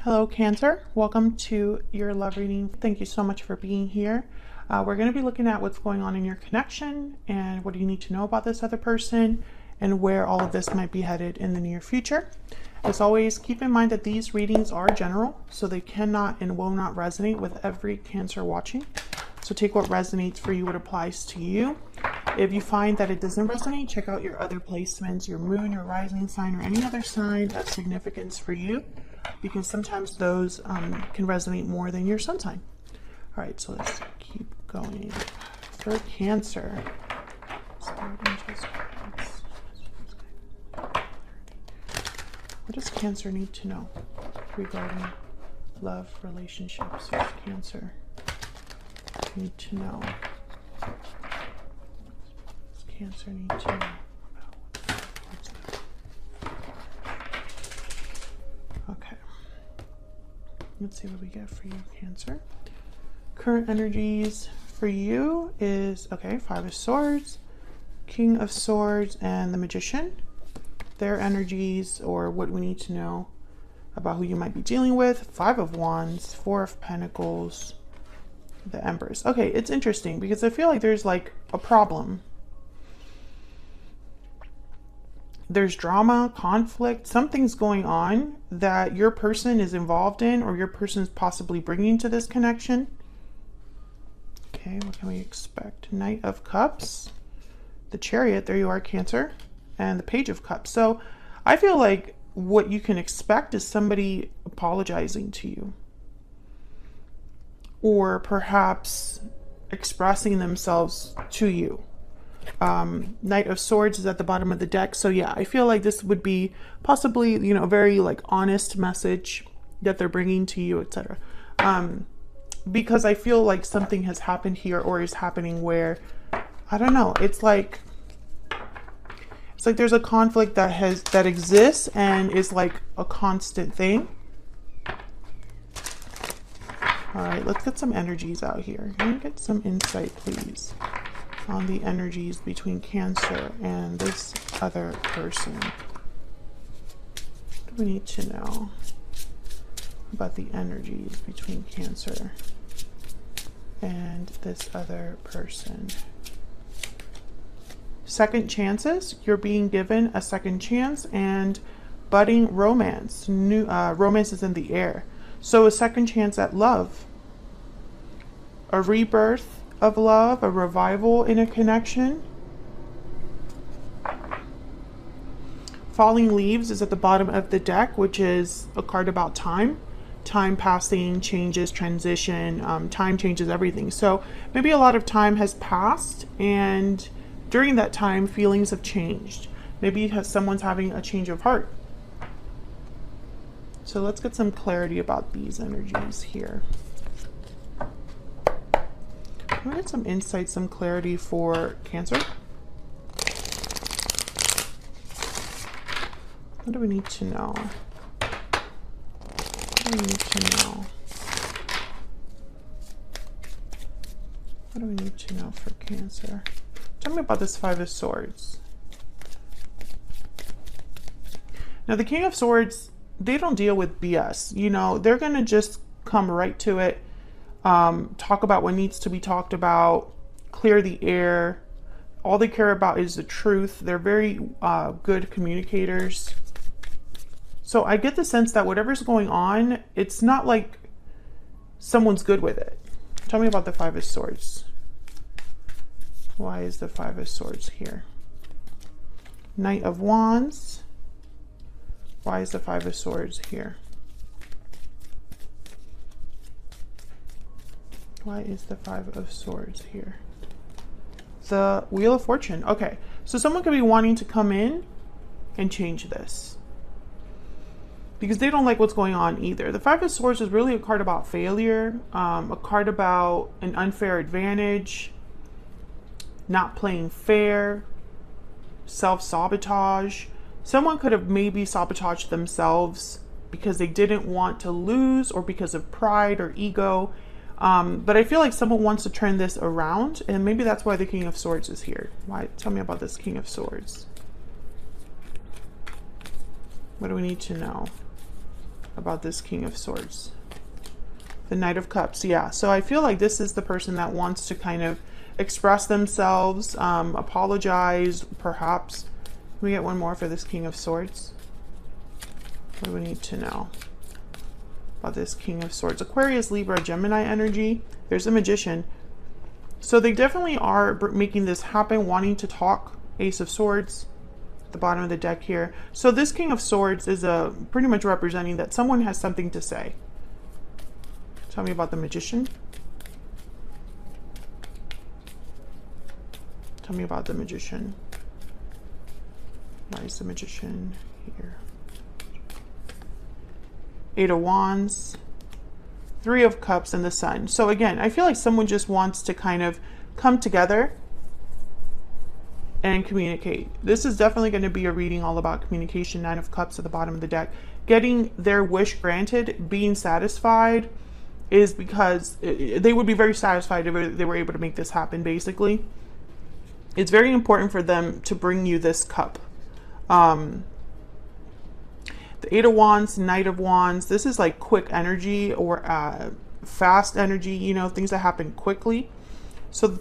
Hello, Cancer. Welcome to your love reading. Thank you so much for being here. We're going to be looking at what's going on in your connection and what do you need to know about this other person and where all of this might be headed in the near future. As always, keep in mind that these readings are general, so they cannot and will not resonate with every Cancer watching. So take what resonates for you, what applies to you. If you find that it doesn't resonate, check out your other placements, your moon, your rising sign, or any other sign of significance for you, because sometimes those can resonate more than your sun sign. All right, so let's keep going. For Cancer, what does Cancer need to know regarding love, relationships with Cancer? Need to know. What does Cancer need to know about? Okay. Let's see what we get for you, Cancer. Current energies for you is, okay, Five of Swords, King of Swords, and the Magician. Their energies, or what we need to know about who you might be dealing with. Five of Wands, Four of Pentacles, the Empress. Okay, it's interesting because I feel like there's like a problem. There's drama, conflict, something's going on that your person is involved in or your person is possibly bringing to this connection. Okay, what can we expect? Knight of Cups, the Chariot, there you are, Cancer, and the Page of Cups. So I feel like what you can expect is somebody apologizing to you, or perhaps expressing themselves to you. Knight of Swords is at the bottom of the deck. So yeah, I feel like this would be possibly, you know, a very like honest message that they're bringing to you, etc. Because I feel like something has happened here or is happening where, I don't know, it's like there's a conflict that exists and is like a constant thing. All right, let's get some energies out here. Can you get some insight, please, on the energies between Cancer and this other person? What do we need to know about the energies between Cancer and this other person? Second chances. You're being given a second chance, and budding romance. New romance is in the air. So a second chance at love, a rebirth of love, a revival in a connection. Falling Leaves is at the bottom of the deck, which is a card about time. Time passing, changes, transition, time changes everything. So maybe a lot of time has passed, and during that time, feelings have changed. Maybe someone's having a change of heart. So let's get some clarity about these energies here. Can we get some insight, some clarity for Cancer? What do we need to know? What do we need to know? What do we need to know for Cancer? Tell me about this Five of Swords. Now, the King of Swords, they don't deal with BS. You know, they're going to just come right to it, talk about what needs to be talked about, clear the air. All they care about is the truth. They're very good communicators. So I get the sense that whatever's going on, it's not like someone's good with it. Tell me about the Five of Swords. Why is the Five of Swords here? Knight of Wands. Why is the Five of Swords here? Why is the Five of Swords here? The Wheel of Fortune. Okay, so someone could be wanting to come in and change this because they don't like what's going on either. The Five of Swords is really a card about failure, a card about an unfair advantage, not playing fair, self-sabotage. Someone could have maybe sabotaged themselves because they didn't want to lose or because of pride or ego. But I feel like someone wants to turn this around, and maybe that's why the King of Swords is here. Why? Tell me about this King of Swords. What do we need to know? about this King of Swords? The Knight of Cups, yeah. So I feel like this is the person that wants to kind of express themselves, apologize, perhaps. Can we get one more for this King of Swords? What do we need to know about this King of Swords? Aquarius, Libra, Gemini energy. There's a Magician. So they definitely are making this happen, wanting to talk. Ace of Swords at the bottom of the deck here. So this King of Swords is pretty much representing that someone has something to say. Tell me about the Magician. Tell me about the Magician. Why is the Magician here? Eight of Wands, Three of Cups, and the Sun. So again, I feel like someone just wants to kind of come together and communicate. This is definitely going to be a reading all about communication. Nine of Cups at the bottom of the deck. Getting their wish granted, being satisfied, is because they would be very satisfied if they were able to make this happen, basically. It's very important for them to bring you this cup. The Eight of Wands, Knight of Wands, this is like quick energy or fast energy, you know, things that happen quickly. So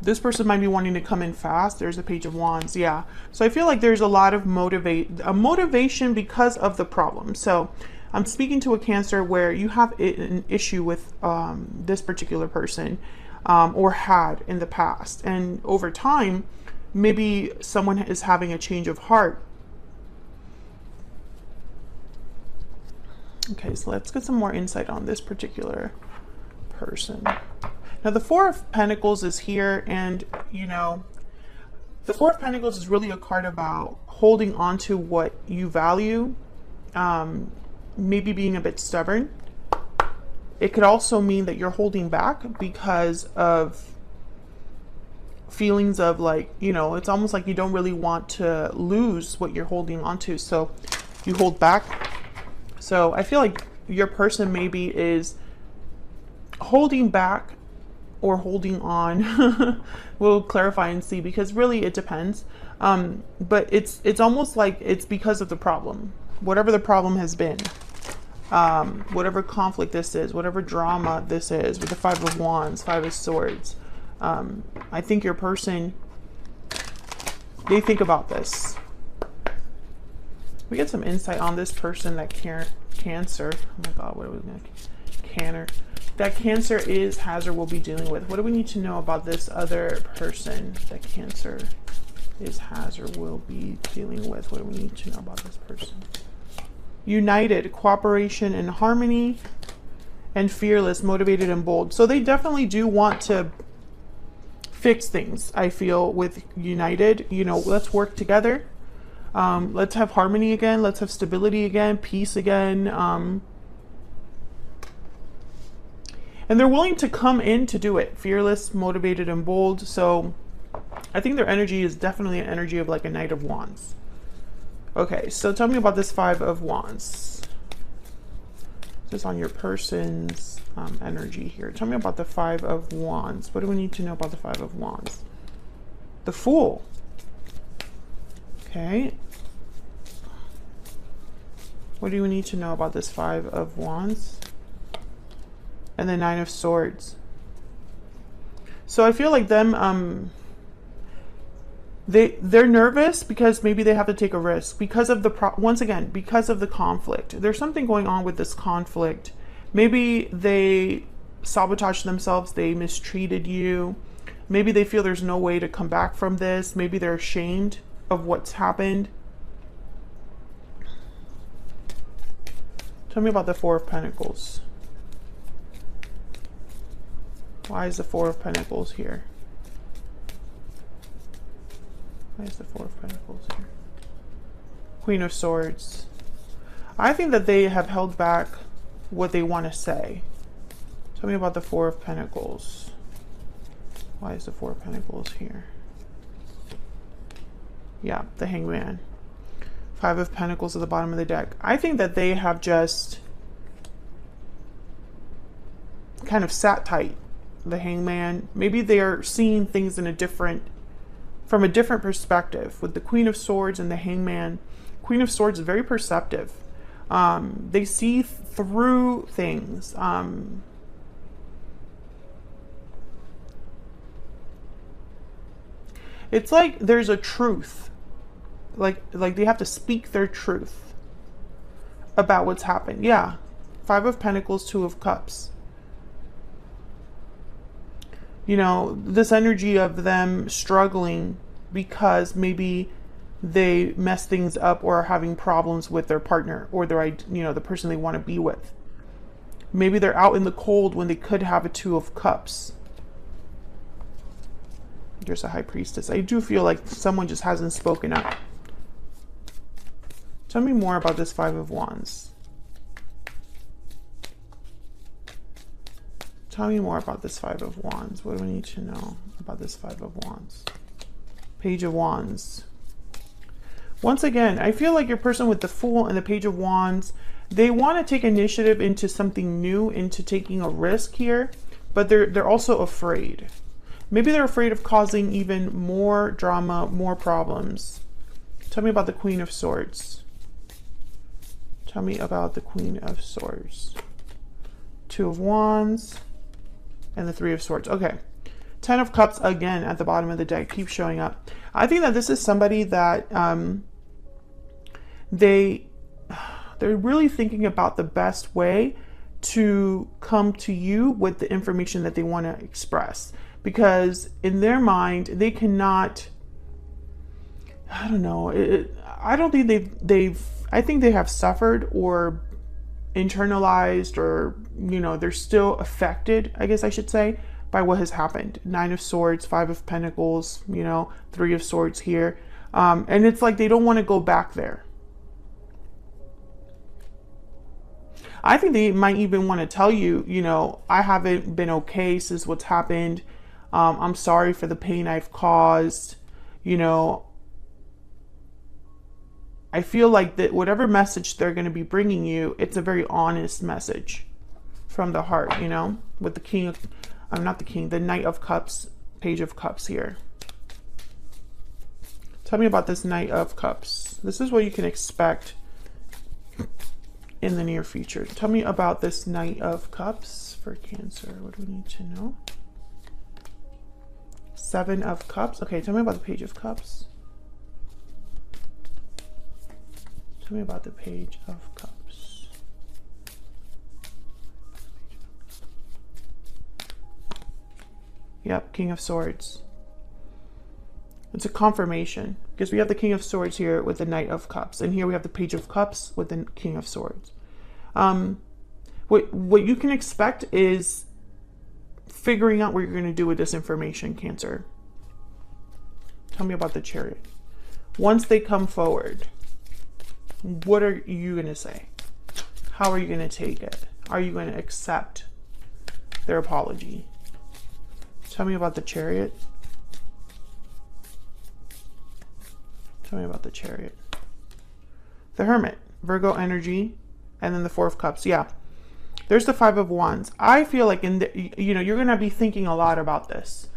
this person might be wanting to come in fast. There's a Page of Wands, yeah. So I feel like there's a lot of motivation because of the problem. So I'm speaking to a Cancer where you have an issue with this particular person or had in the past. And over time, maybe someone is having a change of heart. Okay, so let's get some more insight on this particular person. Now, the Four of Pentacles is here, and, you know, the Four of Pentacles is really a card about holding on to what you value, maybe being a bit stubborn. It could also mean that you're holding back because of feelings of like, you know, it's almost like you don't really want to lose what you're holding on to, so you hold back. So I feel like your person maybe is holding back or holding on. We'll clarify and see, because really it depends. But it's almost like it's because of the problem, whatever the problem has been, whatever conflict this is, whatever drama this is, with the Five of Wands, Five of Swords. I think your person, they think about this. We get some insight on this person, that Cancer. Oh my God, what are we going to Cancer? That Cancer is, has, or will be dealing with. What do we need to know about this other person that Cancer is, has, or will be dealing with? What do we need to know about this person? United, cooperation and harmony, and fearless, motivated and bold. So they definitely do want to fix things, I feel, with United. You know, let's work together. Let's have harmony again. Let's have stability again, peace again. And they're willing to come in to do it. Fearless, motivated, and bold. So I think their energy is definitely an energy of like a Knight of Wands. Okay, so tell me about this Five of Wands. Just on your person's energy here. Tell me about the Five of Wands. What do we need to know about the Five of Wands? The Fool. Okay. What do we need to know about this Five of Wands? And the Nine of Swords. So I feel like them, they're nervous because maybe they have to take a risk because of the, once again, because of the conflict. There's something going on with this conflict. Maybe they sabotaged themselves. They mistreated you. Maybe they feel there's no way to come back from this. Maybe they're ashamed of what's happened. Tell me about the Four of Pentacles. Why is the Four of Pentacles here? Why is the Four of Pentacles here? Queen of Swords. I think that they have held back what they want to say. Tell me about the Four of Pentacles. Why is the Four of Pentacles here? Yeah, the Hangman. Five of Pentacles at the bottom of the deck. I think that they have just kind of sat tight. The Hangman. Maybe they're seeing things in from a different perspective with the Queen of Swords and the Hangman. Queen of Swords is very perceptive. They see through things. It's like there's a truth. Like they have to speak their truth about what's happened. Yeah. 5 of Pentacles, 2 of Cups. You know, this energy of them struggling because maybe they mess things up or are having problems with their partner or their, you know, the person they want to be with. Maybe they're out in the cold when they could have a 2 of Cups. There's a High Priestess. I do feel like someone just hasn't spoken up. Tell me more about this 5 of Wands. Tell me more about this 5 of Wands. What do we need to know about this 5 of Wands? Page of Wands. Once again, I feel like your person with the Fool and the Page of Wands, they want to take initiative into something new, into taking a risk here, but they're also afraid. Maybe they're afraid of causing even more drama, more problems. Tell me about the Queen of Swords. Tell me about the Queen of Swords. 2 of Wands. And the 3 of Swords. Okay. 10 of Cups again at the bottom of the deck. Keep showing up. I think that this is somebody that they're really thinking about the best way to come to you with the information that they want to express. Because in their mind, they cannot, I don't know. I don't think I think they have suffered or internalized, or, you know, they're still affected, I guess I should say, by what has happened. 9 of Swords, 5 of Pentacles, you know, 3 of Swords here. And it's like they don't want to go back there. I think they might even want to tell you, you know, I haven't been okay since what's happened. I'm sorry for the pain I've caused. You know, I feel like that whatever message they're going to be bringing you, it's a very honest message from the heart, you know, with the King of, not the King, the Knight of Cups, Page of Cups here. Tell me about this Knight of Cups. This is what you can expect in the near future. Tell me about this Knight of Cups for Cancer. What do we need to know? 7 of Cups. Okay, tell me about the Page of Cups. Tell me about the Page of Cups. Yep, King of Swords. It's a confirmation because we have the King of Swords here with the Knight of Cups, and here we have the Page of Cups with the King of Swords. What you can expect is figuring out what you're going to do with this information, Cancer. Tell me about the Chariot. Once they come forward, what are you going to say? How are you going to take it? Are you going to accept their apology? Tell me about the Chariot. Tell me about the Chariot. The Hermit, Virgo energy, and then the 4 of Cups. Yeah, there's the 5 of Wands. I feel like you know, you're going to be thinking a lot about this.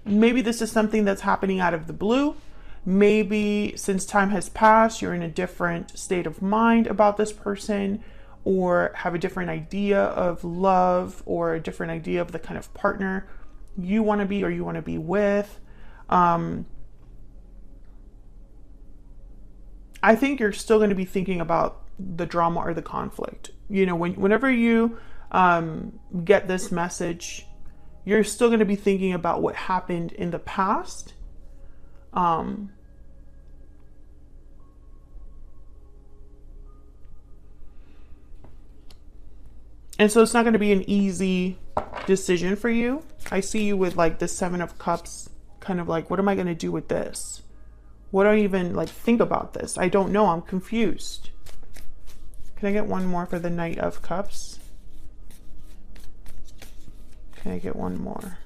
Maybe this is something that's happening out of the blue. Maybe since time has passed, you're in a different state of mind about this person, or have a different idea of love, or a different idea of the kind of partner you want to be or you want to be with. I think you're still going to be thinking about the drama or the conflict. You know, whenever you get this message, you're still going to be thinking about what happened in the past. And so it's not going to be an easy decision for you. I see you with like the 7 of Cups, kind of like, what am I going to do with this? What do I even like think about this? I don't know. I'm confused. Can I get one more for the Knight of Cups? Can I get one more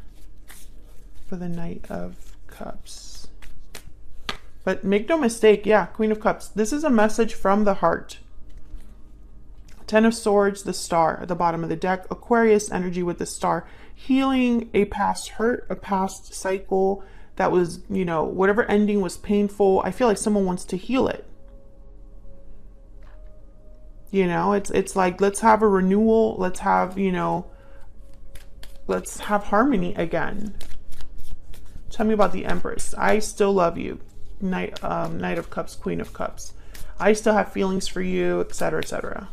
for the Knight of Cups? But make no mistake, yeah, Queen of Cups. This is a message from the heart. 10 of Swords, the Star at the bottom of the deck. Aquarius energy with the Star. Healing a past hurt, a past cycle that was, you know, whatever ending was painful. I feel like someone wants to heal it. You know, it's like, let's have a renewal. Let's have, you know, let's have harmony again. Tell me about the Empress. I still love you. Knight of Cups, Queen of Cups. I still have feelings for you, etc., etc.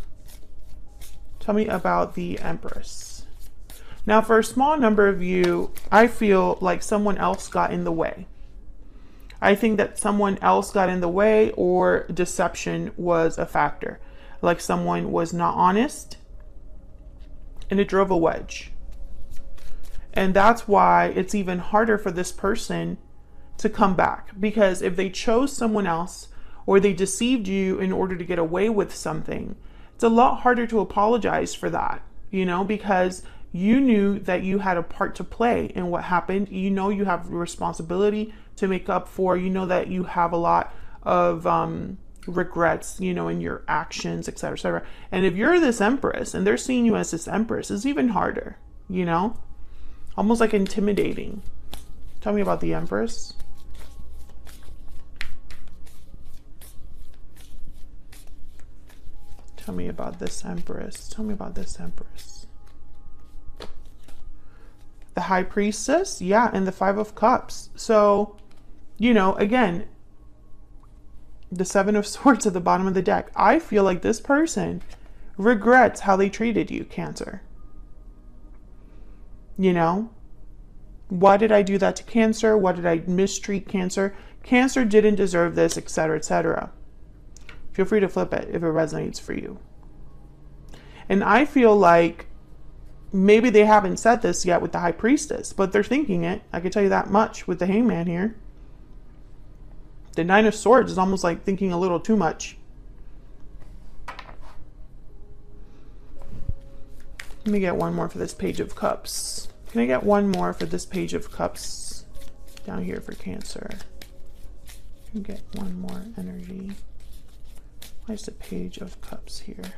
Tell me about the Empress. Now, for a small number of you, I feel like someone else got in the way. I think that someone else got in the way, or deception was a factor. Like someone was not honest and it drove a wedge. And that's why it's even harder for this person to come back. Because if they chose someone else, or they deceived you in order to get away with something, it's a lot harder to apologize for that, you know, because you knew that you had a part to play in what happened. You know, you have responsibility to make up for, you know, that you have a lot of regrets, you know, in your actions, etc., etc. And if you're this Empress and they're seeing you as this Empress, it's even harder, you know, almost like intimidating. Tell me about the Empress. Tell me about this Empress. Tell me about this Empress. The High Priestess, yeah, and the Five of Cups. So, you know, again, the Seven of Swords at the bottom of the deck. I feel like this person regrets how they treated you, Cancer. You know, why did I do that to Cancer? Why did I mistreat Cancer? Cancer didn't deserve this, etc., etc. Feel free to flip it if it resonates for you. And I feel like maybe they haven't said this yet with the High Priestess, but they're thinking it. I can tell you that much with the Hangman here. The Nine of Swords is almost like thinking a little too much. Let me get one more for this Page of Cups. Can I get one more for this Page of Cups down here for Cancer? Can I get one more energy? Why is the Page of Cups here?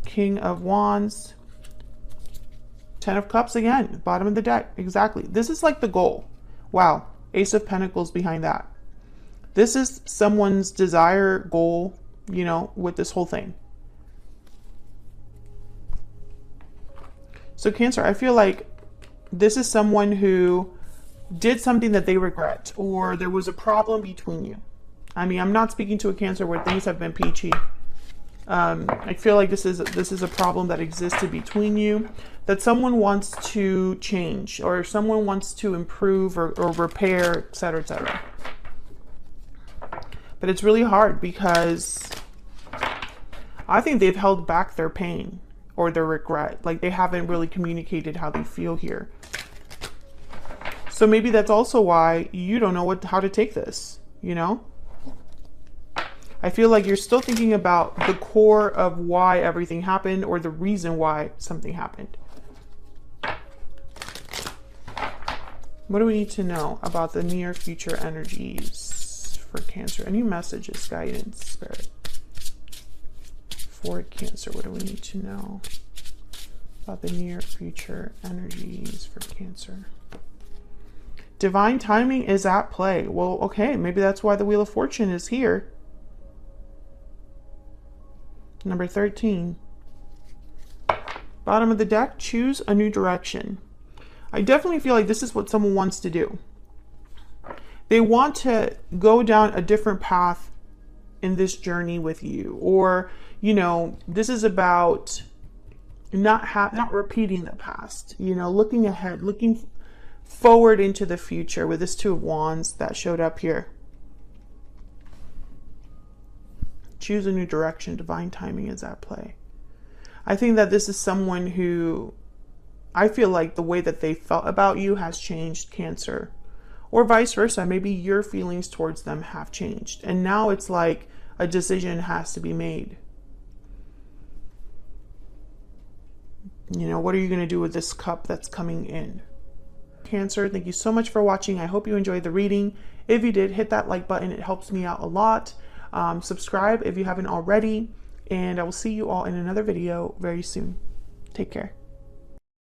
King of Wands. Ten of Cups again, bottom of the deck. Exactly. This is like the goal. Wow. Ace of Pentacles behind that. This is someone's desire, goal, you know, with this whole thing. So Cancer, I feel like this is someone who did something that they regret, or there was a problem between you. I mean, I'm not speaking to a Cancer where things have been peachy. I feel like this is a problem that existed between you, that someone wants to change, or someone wants to improve or repair, etc., etc. But it's really hard because I think they've held back their pain or their regret. Like they haven't really communicated how they feel here. So maybe that's also why you don't know how to take this, you know? I feel like you're still thinking about the core of why everything happened, or the reason why something happened. What do we need to know about the near future energies for Cancer? Any messages, guidance, Spirit? For Cancer, what do we need to know about the near future energies for Cancer? Divine timing is at play. Well, okay, maybe that's why the Wheel of Fortune is here. Number 13. Bottom of the deck, choose a new direction. I definitely feel like this is what someone wants to do. They want to go down a different path in this journey with you. Or, you know, this is about not repeating the past. You know, looking ahead, looking forward into the future with this Two of Wands that showed up here. Choose a new direction. Divine timing is at play. I think that this is someone who, I feel like the way that they felt about you has changed, Cancer. Or vice versa. Maybe your feelings towards them have changed. And now it's like a decision has to be made. You know, what are you going to do with this cup that's coming in? Cancer, thank you so much for watching. I hope you enjoyed the reading. If you did, hit that like button. It helps me out a lot. Subscribe if you haven't already, and I will see you all in another video very soon. Take care.